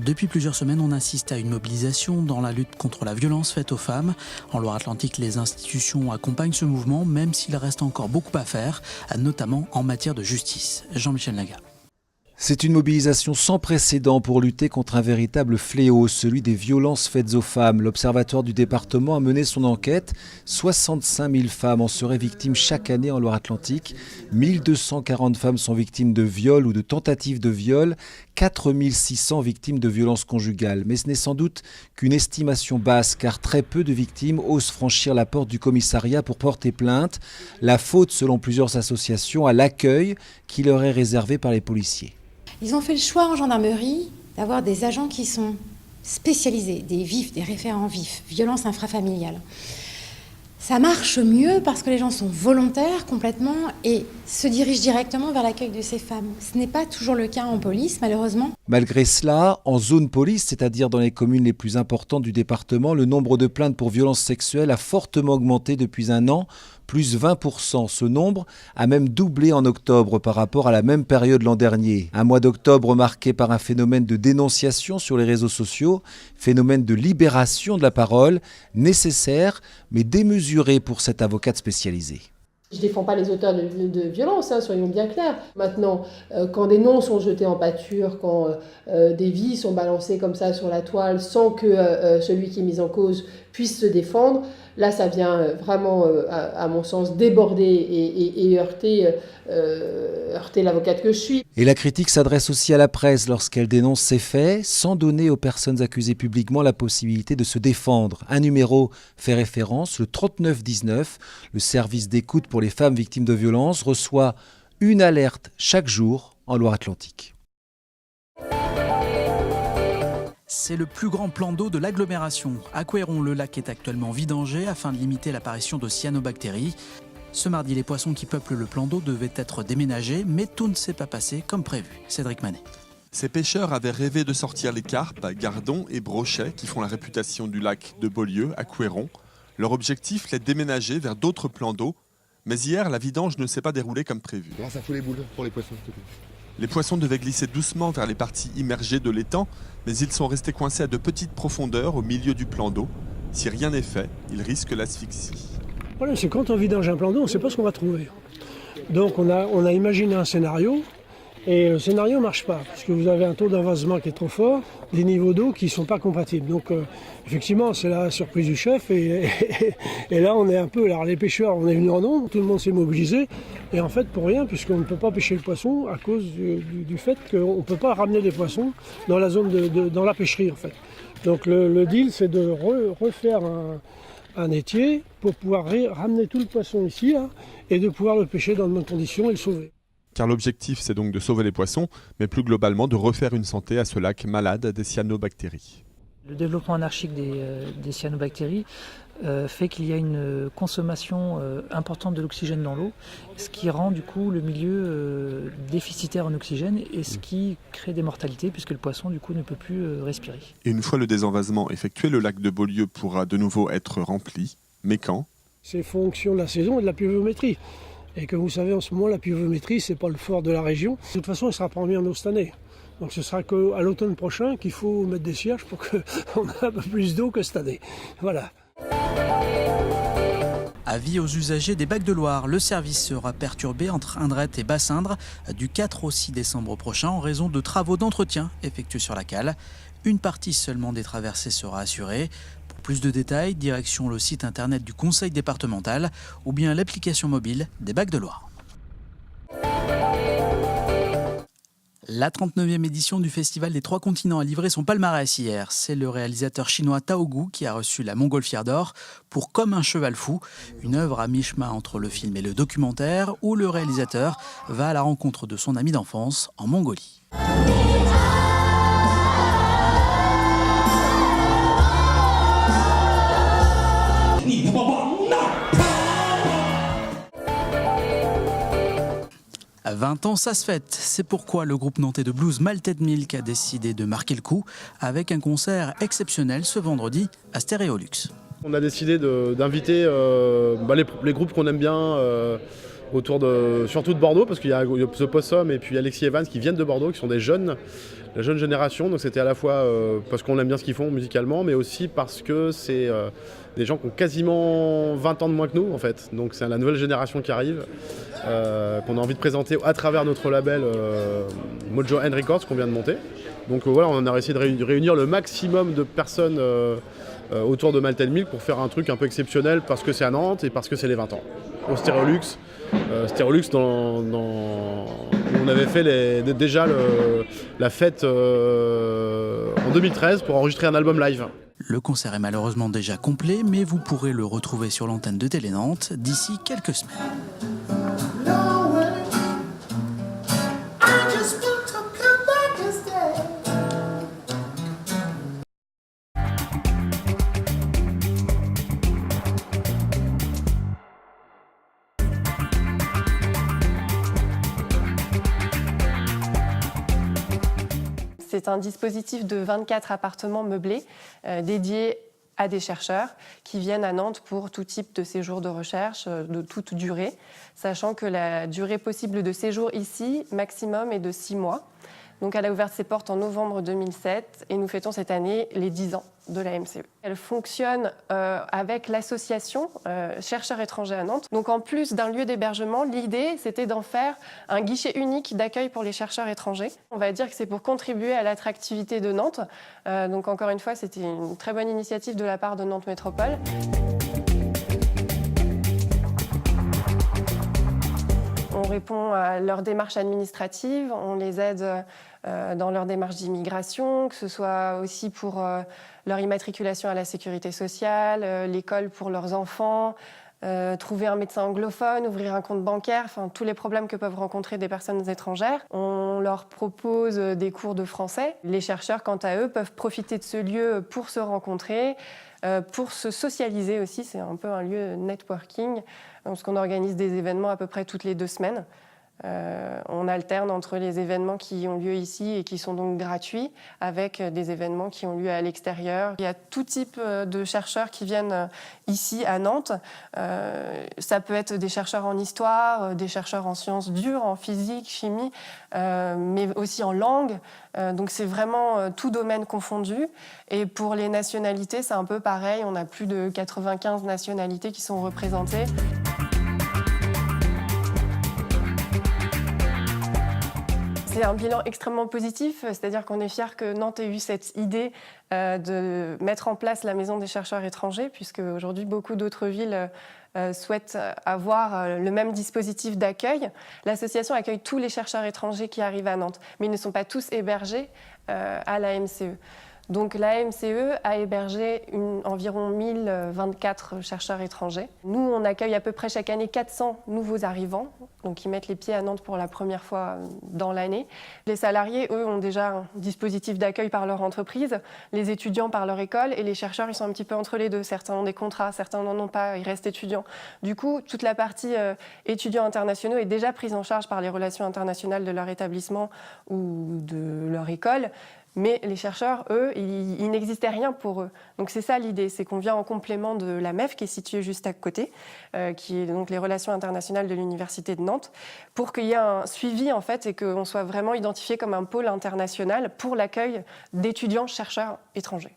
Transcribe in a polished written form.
Depuis plusieurs semaines, on assiste à une mobilisation dans la lutte contre la violence faite aux femmes. En Loire-Atlantique, les institutions accompagnent ce mouvement, même s'il reste encore beaucoup à faire, notamment en matière de justice. Jean-Michel Naga. C'est une mobilisation sans précédent pour lutter contre un véritable fléau, celui des violences faites aux femmes. L'Observatoire du département a mené son enquête. 65 000 femmes en seraient victimes chaque année en Loire-Atlantique. 1240 femmes sont victimes de viols ou de tentatives de viol. 4600 victimes de violences conjugales. Mais ce n'est sans doute qu'une estimation basse, car très peu de victimes osent franchir la porte du commissariat pour porter plainte. La faute, selon plusieurs associations, à l'accueil qui leur est réservé par les policiers. Ils ont fait le choix en gendarmerie d'avoir des agents qui sont spécialisés, des vifs, des référents vifs, violences intrafamiliales. Ça marche mieux parce que les gens sont volontaires complètement et se dirigent directement vers l'accueil de ces femmes. Ce n'est pas toujours le cas en police, malheureusement. Malgré cela, en zone police, c'est-à-dire dans les communes les plus importantes du département, le nombre de plaintes pour violences sexuelles a fortement augmenté depuis un an, plus 20%. Ce nombre a même doublé en octobre par rapport à la même période l'an dernier. Un mois d'octobre marqué par un phénomène de dénonciation sur les réseaux sociaux, phénomène de libération de la parole, nécessaire mais démesuré pour cette avocate spécialisée. Je ne défends pas les auteurs de violences, soyons bien clairs. Maintenant, quand des noms sont jetés en pâture, quand des vies sont balancées comme ça sur la toile sans que celui qui est mis en cause puisse se défendre, là ça vient vraiment, à mon sens, déborder et heurter l'avocate que je suis. Et la critique s'adresse aussi à la presse lorsqu'elle dénonce ces faits, sans donner aux personnes accusées publiquement la possibilité de se défendre. Un numéro fait référence, le 3919, le service d'écoute pour les femmes victimes de violences, reçoit une alerte chaque jour en Loire-Atlantique. C'est le plus grand plan d'eau de l'agglomération. À Couëron, le lac est actuellement vidangé afin de limiter l'apparition de cyanobactéries. Ce mardi, les poissons qui peuplent le plan d'eau devaient être déménagés, mais tout ne s'est pas passé comme prévu. Cédric Manet. Ces pêcheurs avaient rêvé de sortir les carpes, gardons et brochets qui font la réputation du lac de Beaulieu à Couëron. Leur objectif, les déménager vers d'autres plans d'eau. Mais hier, la vidange ne s'est pas déroulée comme prévu. Là, ça fout les boules pour les poissons. Les poissons devaient glisser doucement vers les parties immergées de l'étang, mais ils sont restés coincés à de petites profondeurs au milieu du plan d'eau. Si rien n'est fait, ils risquent l'asphyxie. Le problème, c'est quand on vidange un plan d'eau, on ne sait pas ce qu'on va trouver. Donc on a imaginé un scénario, et le scénario ne marche pas, parce que vous avez un taux d'envasement qui est trop fort, des niveaux d'eau qui ne sont pas compatibles. Donc effectivement, c'est la surprise du chef, et là on est un peu... Alors les pêcheurs, on est venus en nombre, tout le monde s'est mobilisé, et en fait pour rien, puisqu'on ne peut pas pêcher le poisson à cause du fait qu'on ne peut pas ramener des poissons dans la zone dans la pêcherie en fait. Donc le deal, c'est de refaire un étier pour pouvoir ramener tout le poisson ici et de pouvoir le pêcher dans de bonnes conditions et le sauver. Car l'objectif, c'est donc de sauver les poissons, mais plus globalement de refaire une santé à ce lac malade des cyanobactéries. Le développement anarchique des cyanobactéries fait qu'il y a une consommation importante de l'oxygène dans l'eau, ce qui rend du coup le milieu déficitaire en oxygène et ce qui crée des mortalités puisque le poisson du coup ne peut plus respirer. Et une fois le désenvasement effectué, le lac de Beaulieu pourra de nouveau être rempli. Mais quand ? C'est fonction de la saison et de la pluviométrie. Et comme vous savez, en ce moment, la pluviométrie, c'est pas le fort de la région. De toute façon, il ne sera pas remis en eau cette année. Donc ce sera qu'à l'automne prochain qu'il faut mettre des cierges pour qu'on ait un peu plus d'eau que cette année. Voilà. Avis aux usagers des Bacs de Loire, le service sera perturbé entre Indrette et Bassindre du 4 au 6 décembre prochain en raison de travaux d'entretien effectués sur la cale. Une partie seulement des traversées sera assurée. Pour plus de détails, direction le site internet du conseil départemental ou bien l'application mobile des Bacs de Loire. La 39e édition du Festival des Trois Continents a livré son palmarès hier. C'est le réalisateur chinois Tao Gu qui a reçu la Montgolfière d'or pour Comme un cheval fou, une œuvre à mi-chemin entre le film et le documentaire où le réalisateur va à la rencontre de son ami d'enfance en Mongolie. À 20 ans, ça se fête. C'est pourquoi le groupe nantais de blues Malted Milk a décidé de marquer le coup avec un concert exceptionnel ce vendredi à Stéréolux. On a décidé d'inviter les groupes qu'on aime bien surtout de Bordeaux, parce qu'il y a The Possum et puis Alexis Evans qui viennent de Bordeaux, qui sont la jeune génération. Donc c'était à la fois parce qu'on aime bien ce qu'ils font musicalement, mais aussi parce que c'est des gens qui ont quasiment 20 ans de moins que nous en fait. Donc c'est la nouvelle génération qui arrive, qu'on a envie de présenter à travers notre label Mojo End Records qu'on vient de monter. Donc voilà, on a essayé de réunir le maximum de personnes autour de Malted Milk pour faire un truc un peu exceptionnel parce que c'est à Nantes et parce que c'est les 20 ans. Au Stérolux, où on avait fait déjà la fête en 2013 pour enregistrer un album live. Le concert est malheureusement déjà complet, mais vous pourrez le retrouver sur l'antenne de Télé Nantes d'ici quelques semaines. C'est un dispositif de 24 appartements meublés dédiés à des chercheurs qui viennent à Nantes pour tout type de séjour de recherche, de toute durée, sachant que la durée possible de séjour ici, maximum, est de 6 mois. Donc elle a ouvert ses portes en novembre 2007 et nous fêtons cette année les 10 ans de la MCE. Elle fonctionne avec l'association Chercheurs étrangers à Nantes. Donc en plus d'un lieu d'hébergement, l'idée c'était d'en faire un guichet unique d'accueil pour les chercheurs étrangers. On va dire que c'est pour contribuer à l'attractivité de Nantes. Donc encore une fois, c'était une très bonne initiative de la part de Nantes Métropole. On répond à leurs démarches administratives, on les aide dans leurs démarches d'immigration, que ce soit aussi pour leur immatriculation à la sécurité sociale, l'école pour leurs enfants, trouver un médecin anglophone, ouvrir un compte bancaire, enfin tous les problèmes que peuvent rencontrer des personnes étrangères. On leur propose des cours de français. Les chercheurs, quant à eux, peuvent profiter de ce lieu pour se rencontrer, pour se socialiser aussi. C'est un peu un lieu networking, parce qu'on organise des événements à peu près toutes les 2 semaines. On alterne entre les événements qui ont lieu ici et qui sont donc gratuits avec des événements qui ont lieu à l'extérieur. Il y a tout type de chercheurs qui viennent ici à Nantes. Ça peut être des chercheurs en histoire, des chercheurs en sciences dures, en physique, chimie, mais aussi en langue. Donc c'est vraiment tout domaine confondu. Et pour les nationalités, c'est un peu pareil. On a plus de 95 nationalités qui sont représentées. C'est un bilan extrêmement positif, c'est-à-dire qu'on est fiers que Nantes ait eu cette idée de mettre en place la Maison des chercheurs étrangers, puisque aujourd'hui beaucoup d'autres villes souhaitent avoir le même dispositif d'accueil. L'association accueille tous les chercheurs étrangers qui arrivent à Nantes, mais ils ne sont pas tous hébergés à la MCE. Donc la MCE a hébergé environ 1024 chercheurs étrangers. Nous, on accueille à peu près chaque année 400 nouveaux arrivants, donc qui mettent les pieds à Nantes pour la première fois dans l'année. Les salariés, eux, ont déjà un dispositif d'accueil par leur entreprise, les étudiants par leur école, et les chercheurs, ils sont un petit peu entre les deux. Certains ont des contrats, certains n'en ont pas, ils restent étudiants. Du coup, toute la partie étudiants internationaux est déjà prise en charge par les relations internationales de leur établissement ou de leur école. Mais les chercheurs, eux, il n'existait rien pour eux. Donc c'est ça l'idée, c'est qu'on vient en complément de la MEF qui est située juste à côté, qui est donc les relations internationales de l'Université de Nantes, pour qu'il y ait un suivi en fait et qu'on soit vraiment identifié comme un pôle international pour l'accueil d'étudiants chercheurs étrangers.